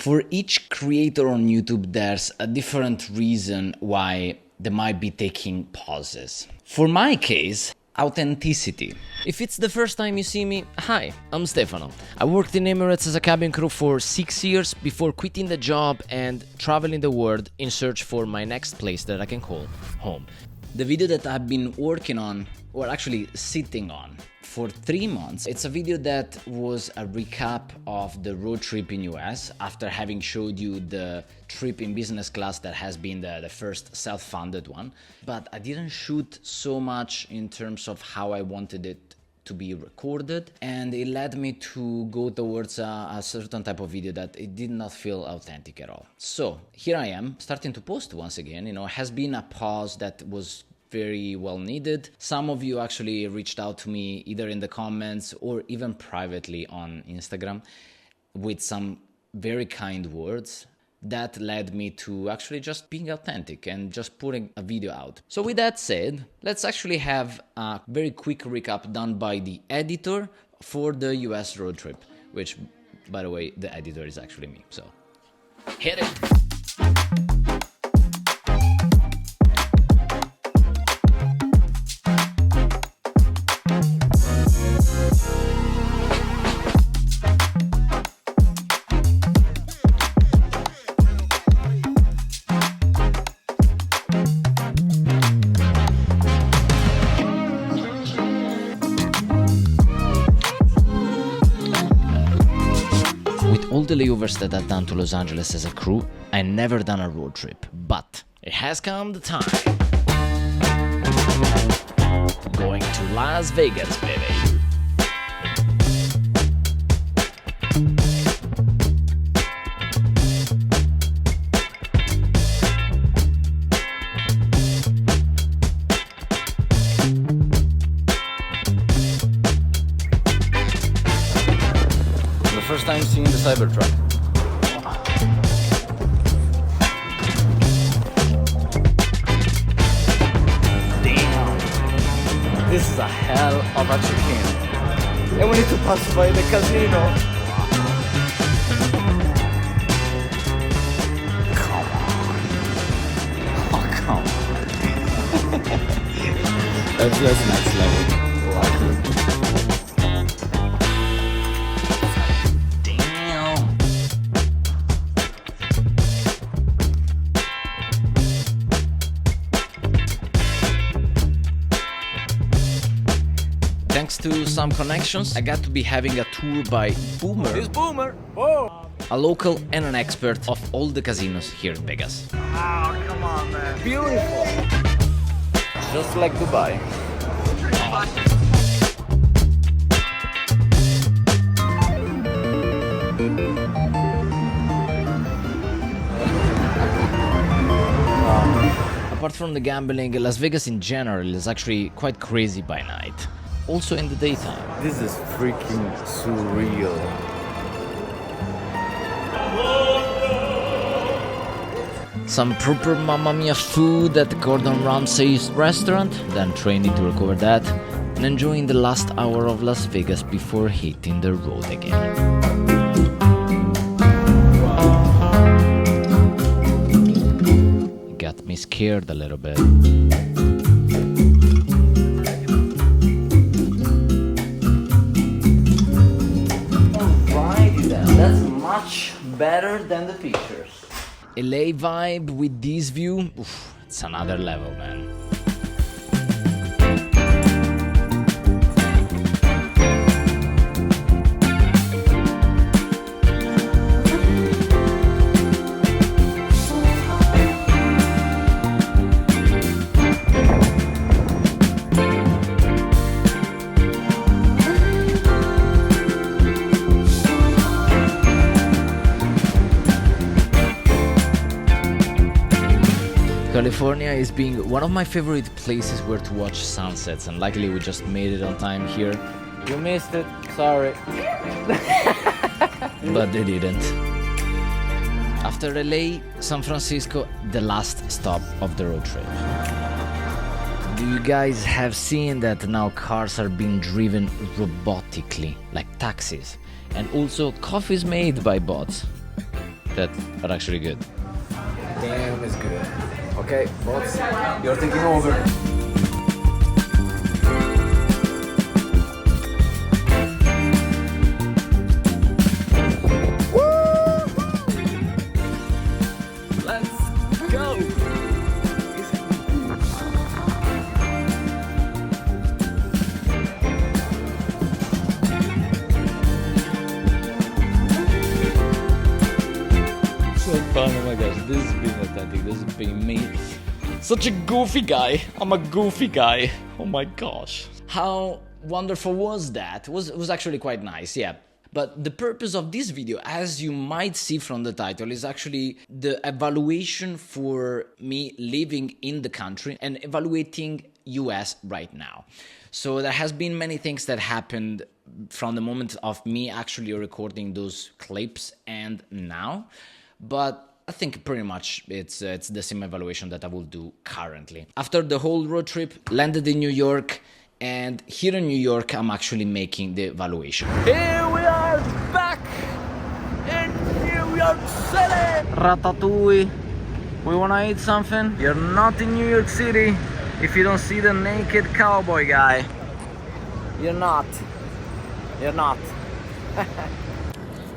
For each creator on YouTube, there's a different reason why they might be taking pauses. For my case, authenticity. If it's the first time you see me, hi, I'm Stefano. I worked in Emirates as a cabin crew for 6 years before quitting the job and traveling the world in search for my next place that I can call home. The video that I've been working on, or actually sitting on, for 3 months, it's a video that was a recap of the road trip in US after having showed you the trip in business class that has been the first self-funded one. But I didn't shoot so much in terms of how I wanted it to be recorded, and it led me to go towards a certain type of video that it did not feel authentic at all. So here I am starting to post once again. It has been a pause that was very well needed. Some of you actually reached out to me either in the comments or even privately on Instagram with some very kind words that led me to actually just being authentic and just putting a video out. So with that said, let's actually have a very quick recap done by the editor for the US road trip, which, by the way, the editor is actually me. So hit it. All the layovers that I've done to Los Angeles as a crew, I never done a road trip, but it has come the time. Going to Las Vegas, baby. First time seeing the Cybertruck. Damn! This is a hell of a chicken. And we need to pass by the casino. Come on. Oh, come on. That's next level. Thanks to some connections, I got to be having a tour by Boomer. This Boomer! Whoa! A local and an expert of all the casinos here in Vegas. Oh, come on, man. Beautiful! Just like Dubai. Apart from the gambling, Las Vegas in general is actually quite crazy by night. Also in the daytime. This is freaking surreal. Some proper Mamma Mia food at Gordon Ramsay's restaurant, then training to recover that, and enjoying the last hour of Las Vegas before hitting the road again. It got me scared a little bit. That's much better than the pictures. LA vibe with this view, oof, it's another level, man. California is being one of my favorite places where to watch sunsets, and luckily we just made it on time here. You missed it, sorry. But they didn't. After LA, San Francisco, the last stop of the road trip. Do you guys have seen that now cars are being driven robotically, like taxis? And also coffees made by bots. that are actually good. Damn, it's good. Okay, boss, you're taking over. Let's go! So fun, oh my gosh, this has been authentic, this has been me. Such a goofy guy, I'm a goofy guy, oh my gosh. How wonderful was that? It was actually quite nice, yeah. But the purpose of this video, as you might see from the title, is actually the evaluation for me living in the country and evaluating US right now. So there has been many things that happened from the moment of me actually recording those clips and now. But I think pretty much it's the same evaluation that I will do currently. After the whole road trip, landed in New York, and here in New York, I'm actually making the evaluation. Here we are back in New York City. Ratatouille. We wanna eat something? You're not in New York City if you don't see the naked cowboy guy. You're not. You're not.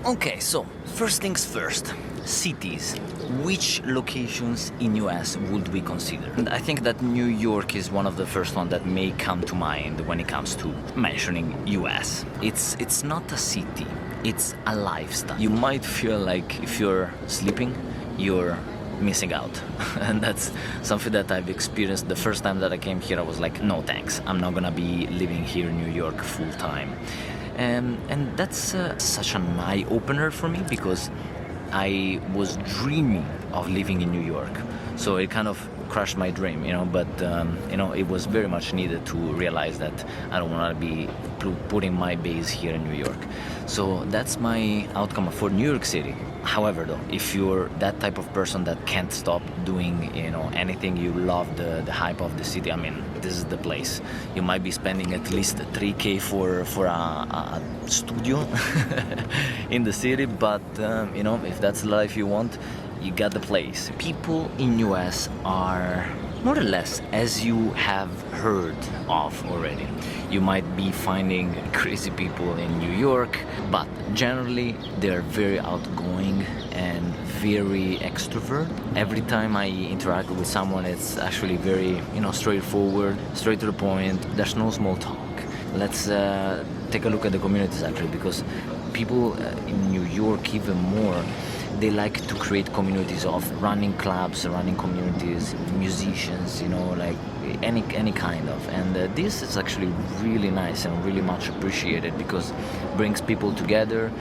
Okay, so first things first, cities. Which locations in US would we consider? And I think that New York is one of the first ones that may come to mind when it comes to mentioning US. It's not a city, it's a lifestyle. You might feel like if you're sleeping, you're missing out. And that's something that I've experienced the first time that I came here. I was like, no thanks, I'm not gonna be living here in New York full time. And that's such an eye-opener for me because I was dreaming of living in New York. So it kind of crushed my dream, you know, but it was very much needed to realize that I don't want to be putting my base here in New York. So that's my outcome for New York City. However, though, if you're that type of person that can't stop doing, anything, you love the hype of the city, I mean, this is the place. You might be spending at least $3,000 for a studio in the city, but if that's the life you want, you got the place. People in US are more or less as you have heard of already. You might be finding crazy people in New York, but generally they're very outgoing and very extrovert. Every time I interact with someone, it's actually very, straightforward, straight to the point. There's no small talk. Let's take a look at the communities actually, because people in New York even more, they like to create communities of running clubs, running communities, musicians, like any kind of. And this is actually really nice and really much appreciated because it brings people together.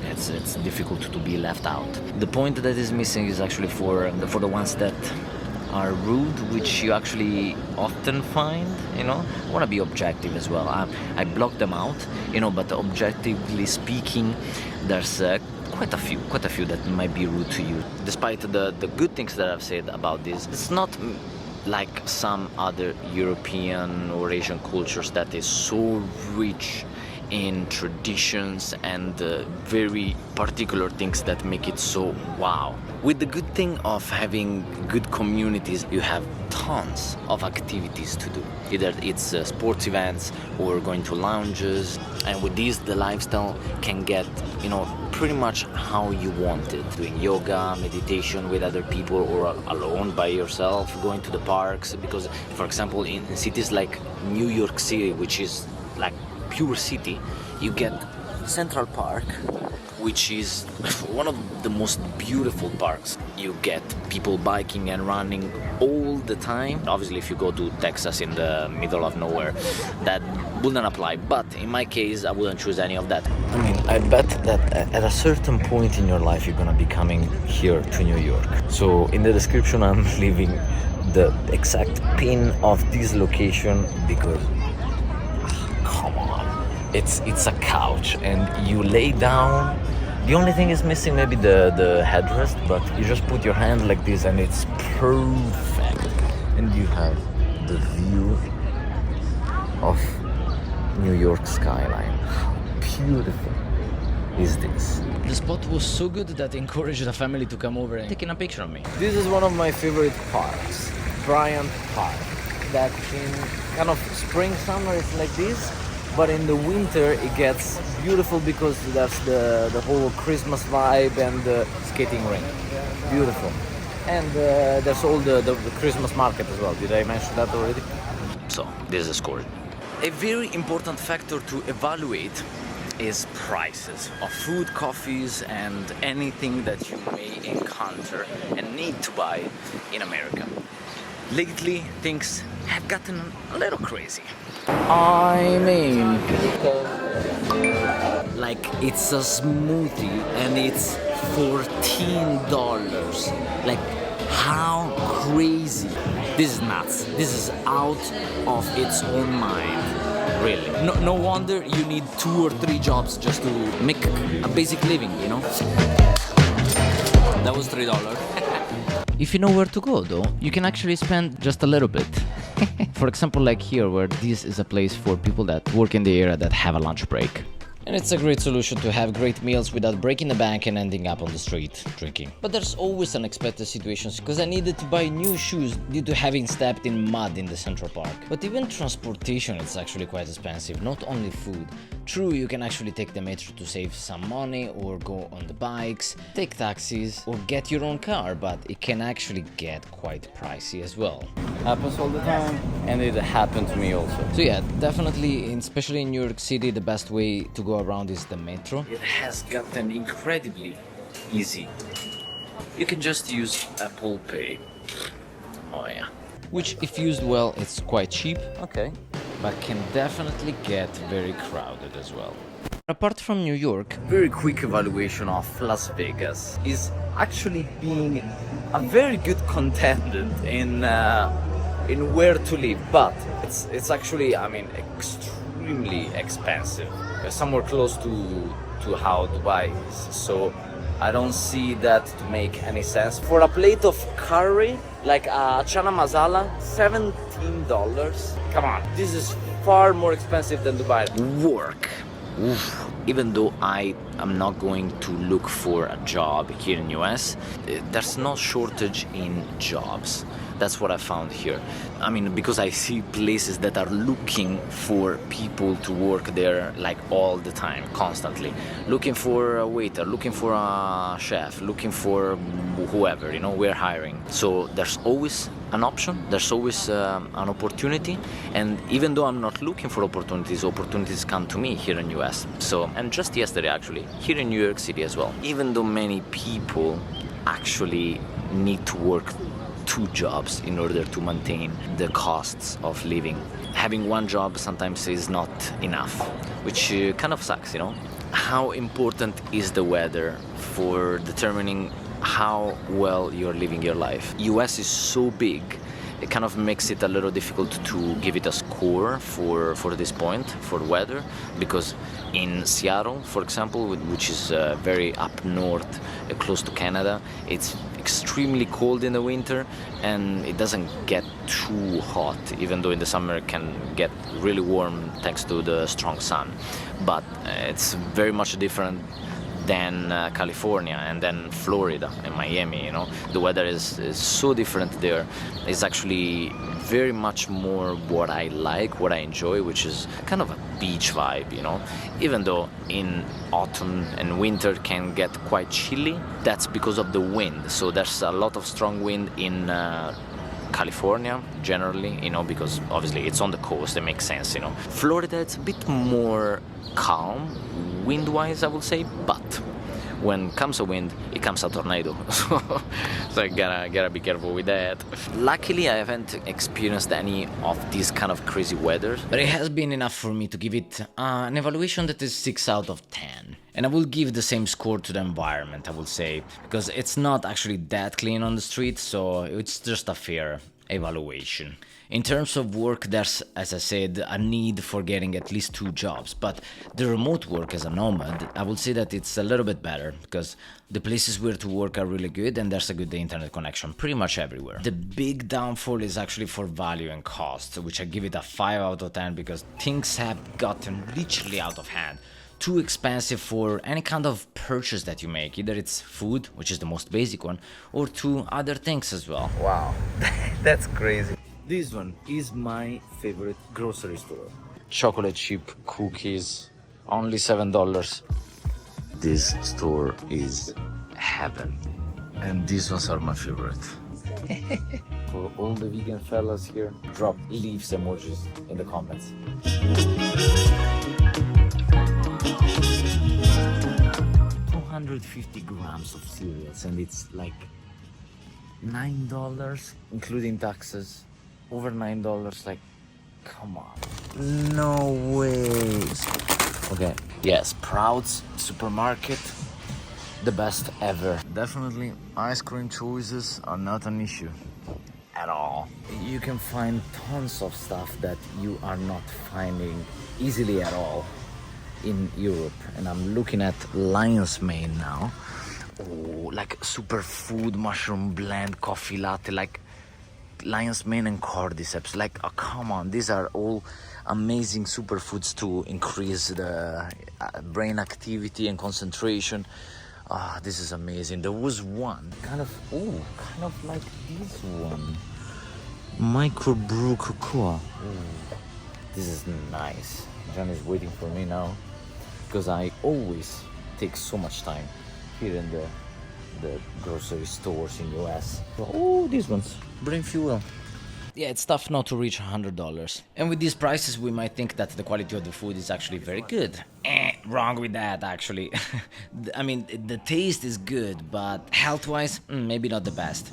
It's difficult to be left out. The point that is missing is actually for the ones that are rude, which you actually often find. I want to be objective as well. I block them out, but objectively speaking, there's quite a few that might be rude to you. Despite the good things that I've said about this, it's not like some other European or Asian cultures that is so rich in traditions and very particular things that make it so wow. With the good thing of having good communities, you have tons of activities to do. Either it's sports events or going to lounges, and with these the lifestyle can get pretty much how you want it. Doing yoga, meditation with other people or alone by yourself, going to the parks, because for example in cities like New York City, which is like pure city, you get Central Park, which is one of the most beautiful parks. You get people biking and running all the time. Obviously, if you go to Texas in the middle of nowhere, that wouldn't apply. But in my case, I wouldn't choose any of that. I mean, I bet that at a certain point in your life, you're gonna be coming here to New York. So in the description, I'm leaving the exact pin of this location because, come on, it's a couch and you lay down. The only thing is missing maybe the headrest, but you just put your hand like this and it's perfect. And you have the view of New York skyline. How beautiful. is this. The spot was so good that I encouraged the family to come over and taking a picture of me. This is one of my favorite parks, Bryant Park. That in kind of spring, summer it's like this, but in the winter it gets beautiful because that's the whole Christmas vibe and the skating rink. Beautiful. And there's all the Christmas market as well. Did I mention that already? So, this is a score. A very important factor to evaluate is prices of food, coffees, and anything that you may encounter and need to buy in America. Lately, things have gotten a little crazy. I mean, Like, it's a smoothie and it's $14. Like, how crazy. This is nuts. This is out of its own mind. Really. No wonder you need 2 or 3 jobs just to make a basic living, you know? That was $3. if you know where to go though, you can actually spend just a little bit. For example, like here, where this is a place for people that work in the area that have a lunch break. And it's a great solution to have great meals without breaking the bank and ending up on the street drinking. But there's always unexpected situations, because I needed to buy new shoes due to having stepped in mud in the Central Park. But even transportation is actually quite expensive, not only food. True, you can actually take the metro to save some money, or go on the bikes, take taxis, or get your own car, but it can actually get quite pricey as well. Happens all the time, and it happened to me also. So yeah, definitely, especially in New York City, the best way to go around is the metro. It has gotten incredibly easy. You can just use Apple Pay. Oh yeah. Which, if used well, it's quite cheap, Okay. but can definitely get very crowded as well. Apart from New York, Very quick evaluation of Las Vegas is actually being a very good contender in where to live, but it's actually, I mean, extremely expensive. Somewhere close to how Dubai is. So I don't see that to make any sense. For a plate of curry, like a chana masala, $17. Come on, this is far more expensive than Dubai. work. Oof. Even though I am not going to look for a job here in US, there's no shortage in jobs. That's what I found here. I mean, because I see places that are looking for people to work there like all the time, constantly. Looking for a waiter, looking for a chef, looking for whoever, you know, we're hiring. So there's always an option, there's always an opportunity. And even though I'm not looking for opportunities come to me here in US. So, and just yesterday actually, here in New York City as well. Even though many people actually need to work 2 jobs in order to maintain the costs of living. Having one job sometimes is not enough, which kind of sucks, you know? How important is the weather for determining how well you're living your life? US is so big, it kind of makes it a little difficult to give it a score for this point, for weather, because in Seattle, for example, which is very up north, close to Canada, it's extremely cold in the winter and it doesn't get too hot, even though in the summer it can get really warm thanks to the strong sun. But it's very much different than California and then Florida and Miami, you know. The weather is so different there. It's actually very much more what I like, what I enjoy, which is kind of a beach vibe, you know. Even though in autumn and winter can get quite chilly, that's because of the wind. So there's a lot of strong wind in California generally, you know, because obviously it's on the coast, it makes sense, you know. Florida, it's a bit more calm wind-wise, I would say, but when comes a wind, it comes a tornado. So I gotta be careful with that. Luckily, I haven't experienced any of these kind of crazy weather, but it has been enough for me to give it an evaluation that is 6 out of 10. And I will give the same score to the environment, I would say, because it's not actually that clean on the street, so it's just a fair evaluation. In terms of work, there's, as I said, a need for getting at least 2 jobs, but the remote work as a nomad, I would say that it's a little bit better, because the places where to work are really good and there's a good internet connection pretty much everywhere. The big downfall is actually for value and cost, which I give it a 5 out of 10, because things have gotten literally out of hand. too expensive for any kind of purchase that you make. Either it's food, which is the most basic one, or to other things as well. Wow, that's crazy. This one is my favorite grocery store. Chocolate chip cookies, only $7. This store is heaven. And these ones are my favorite. For all the vegan fellas here, drop leaves emojis in the comments. 250 grams of cereals, and it's like $9, including taxes. Over $9, like, come on. No way. Okay, yes, Sprouts supermarket, the best ever. Definitely, ice cream choices are not an issue at all. You can find tons of stuff that you are not finding easily at all in Europe. And I'm looking at lion's mane now. Oh, like superfood mushroom blend coffee latte, like lion's mane and cordyceps. Like, oh, come on, these are all amazing superfoods to increase the brain activity and concentration. Ah, this is amazing. There was one kind of like this one, microbrew cocoa. This is nice. John is waiting for me now because I always take so much time here in the grocery stores in US. Oh, these ones, brain fuel. Yeah, it's tough not to reach $100. And with these prices, we might think that the quality of the food is actually very good. Wrong with that, actually. I mean, the taste is good, but health-wise, maybe not the best.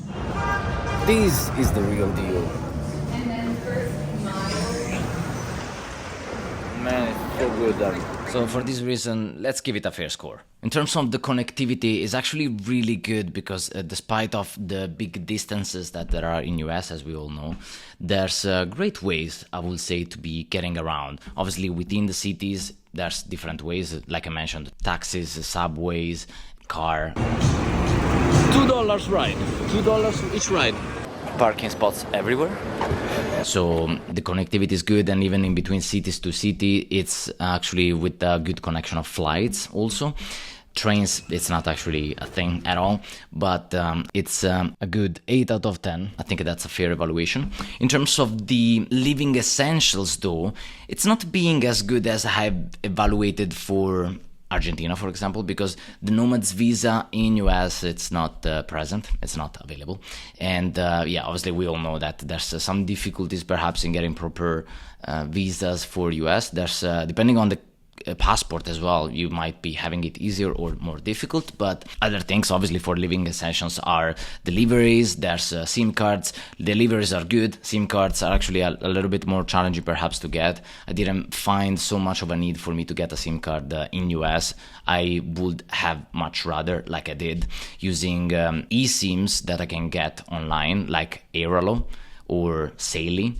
This is the real deal. Man, it's so good, darling. So for this reason, let's give it a fair score. In terms of the connectivity, it's actually really good because despite of the big distances that there are in US, as we all know, there's great ways, I would say, to be getting around. Obviously, within the cities, there's different ways, like I mentioned, taxis, subways, car. $2 ride, $2 each ride. Parking spots everywhere. So the connectivity is good, and even in between cities to city, it's actually with a good connection of flights also. Trains, it's not actually a thing at all, but it's a good 8 out of 10. I think that's a fair evaluation. In terms of the living essentials though, it's not being as good as I've evaluated for Argentina, for example, because the nomad's visa in US, it's not present, it's not available. And yeah, obviously we all know that there's some difficulties perhaps in getting proper visas for US. There's, depending on the passport as well, you might be having it easier or more difficult, but other things obviously for living essentials are deliveries. There's SIM cards. Deliveries are good. SIM cards are actually a little bit more challenging perhaps to get. I didn't find so much of a need for me to get a SIM card in US. I would have much rather, like I did, using eSIMs that I can get online, like Airalo or Saily.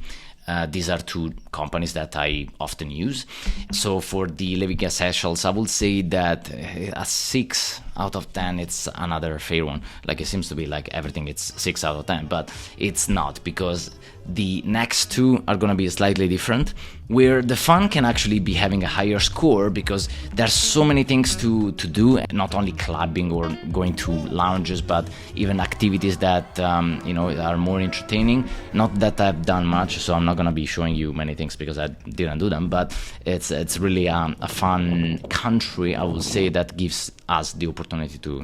These are two companies that I often use. So for the living essentials, I would say that a 6 out of 10, it's another fair one. Like it seems to be like everything, it's 6 out of 10, but it's not, because the next two are going to be slightly different, where the fun can actually be having a higher score because there's so many things to do, not only clubbing or going to lounges, but even activities that are more entertaining. Not that I've done much, so I'm not going to be showing you many things because I didn't do them, but it's really a fun country, I would say, that gives us the opportunity to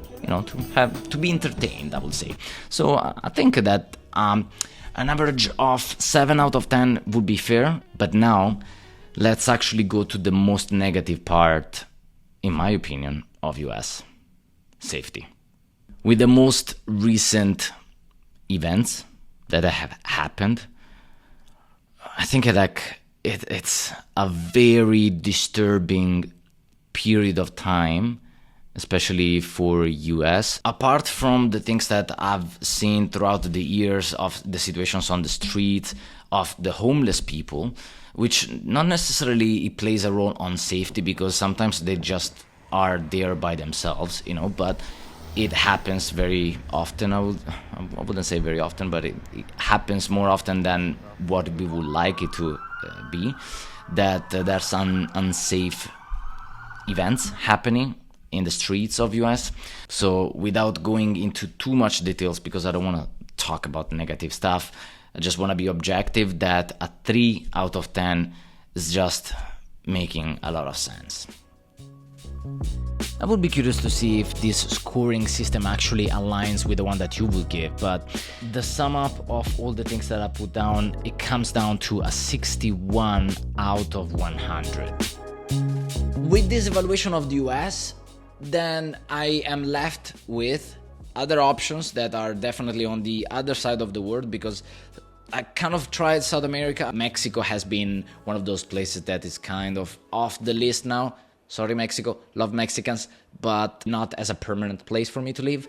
be entertained, I would say. So I think that an average of 7 out of 10 would be fair. But now let's actually go to the most negative part, in my opinion, of US: safety. With the most recent events that have happened, I think it's a very disturbing period of time, especially for US. Apart from the things that I've seen throughout the years of the situations on the street, of the homeless people, which not necessarily it plays a role on safety, because sometimes they just are there by themselves, but it happens very often. I wouldn't say very often, but it happens more often than what we would like it to be, that there's unsafe events happening in the streets of US. So without going into too much details, because I don't want to talk about negative stuff, I just want to be objective that a 3 out of 10 is just making a lot of sense. I would be curious to see if this scoring system actually aligns with the one that you would give, but the sum up of all the things that I put down, it comes down to a 61 out of 100. With this evaluation of the US, then I am left with other options that are definitely on the other side of the world, because I kind of tried South America. Mexico has been one of those places that is kind of off the list now. Sorry, Mexico, love Mexicans, but not as a permanent place for me to live.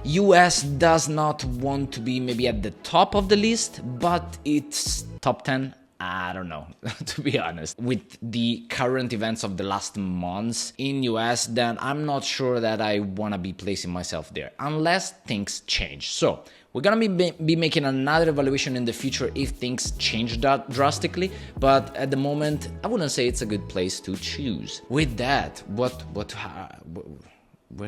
US does not want to be maybe at the top of the list, but it's top 10. I don't know, to be honest. With the current events of the last months in US, then I'm not sure that I want to be placing myself there, unless things change. So we're gonna be making another evaluation in the future if things change that drastically, but at the moment, I wouldn't say it's a good place to choose. With that, where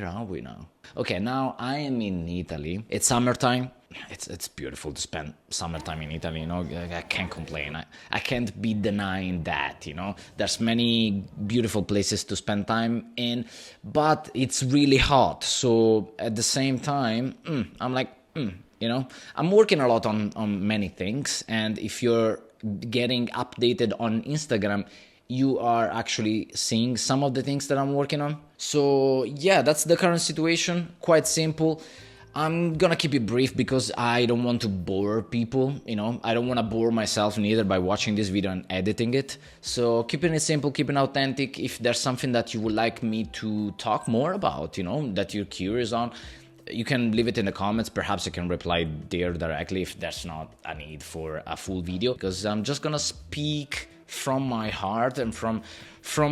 are we now? Okay, now I am in Italy. It's summertime. It's beautiful to spend summertime in Italy, you know. I can't complain. I can't be denying that, you know. There's many beautiful places to spend time in, but it's really hot. So at the same time, I'm like, you know, I'm working a lot on many things, and if you're getting updated on Instagram, you are actually seeing some of the things that I'm working on. So yeah, that's the current situation. Quite simple. I'm gonna keep it brief because I don't want to bore people, you know. I don't want to bore myself neither by watching this video and editing it. So keeping it simple, keeping it authentic. If there's something that you would like me to talk more about, you know, that you're curious on, you can leave it in the comments. Perhaps I can reply there directly if there's not a need for a full video, because I'm just gonna speak from my heart and from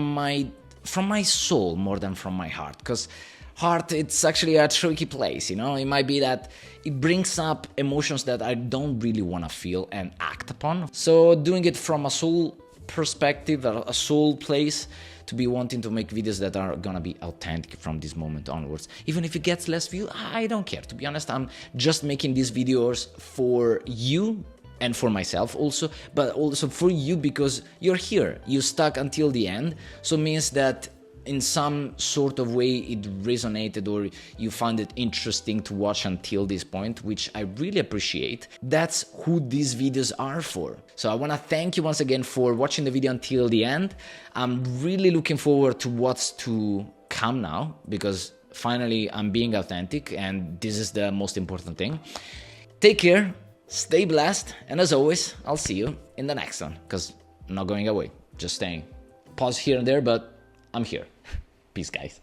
my soul more than from my heart, because heart, it's actually a tricky place, you know. It might be that it brings up emotions that I don't really want to feel and act upon. So doing it from a soul perspective, a soul place, to be wanting to make videos that are gonna be authentic from this moment onwards. Even if it gets less views, I don't care. To be honest, I'm just making these videos for you and for myself also, but also for you because you're here. You stuck until the end, so it means that in some sort of way it resonated or you found it interesting to watch until this point, which I really appreciate. That's who these videos are for. So I want to thank you once again for watching the video until the end. I'm really looking forward to what's to come now, because finally I'm being authentic and this is the most important thing. Take care, stay blessed, and as always, I'll see you in the next one, because I'm not going away, just staying. Pause here and there, but I'm here. Peace, guys.